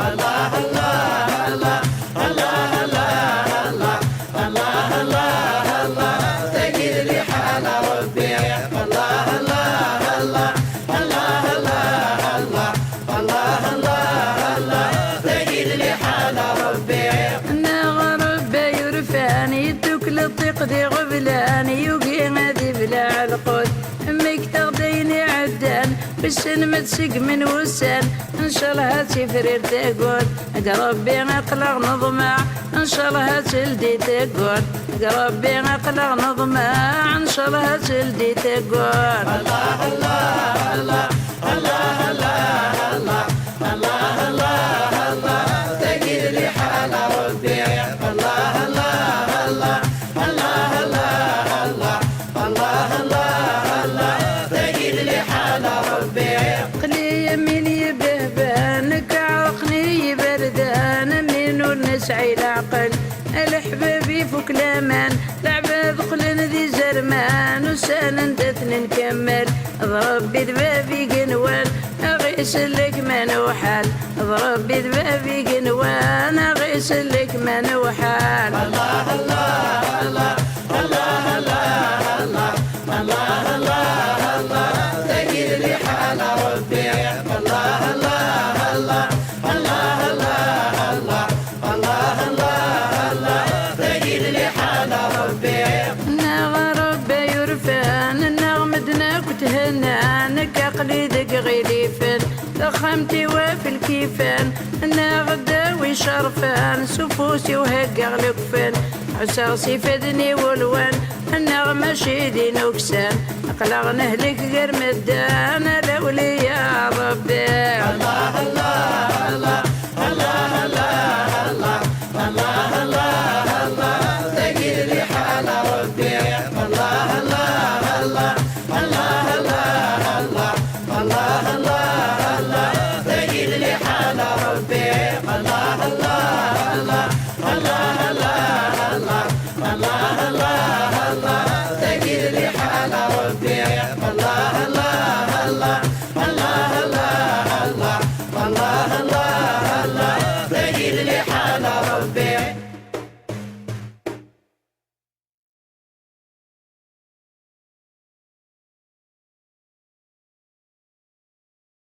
الله الله الله الله الله الله الله الله تجد لي حال ربي الله الله الله الله الله الله الله الله تجد لي حال ربي أنا ربي يرفعني تكل الطيق دي غبلاني يوقي غادي بلا القود أمك تغديني عدان باش نمتسق من وسان إن شاء الله هاتفرير تقول قربي أقلق نضمع إن شاء الله هاتلدي تقول قربي أقلق نضمع إن شاء الله هاتلدي تقول الله الله الله الله الله الله الله الله الله تجد لي حال ربي الله الله الله الله الله الله الله الله تجد لي حال ربي قلي يميني بهبانك عرقني بردان من ونسعي العقل الحبابي فوق الامان العباد قلن ذي زرمان وسان انتثني نكمل ضرب بذبابي قنوان اغيس لك ما نوحال ضرب بذبابي قنوان اغيس لك ما نوحال الله الله الله الله الله الله الله الله تجد لي حال ربي الله الله الله الله الله الله الله تجد لي حال ربي النغ ربي يرفان النغم دناك وتهنانك قليدك غليفان ضخمتي وفي الكيفان النغ داوي شرفان سفوسي وهكا غلقفان عساصي فدني والوان النغ ماشي دي نكسان اقلق نهلك غير مدان لولي يا ربي الله الله الله الله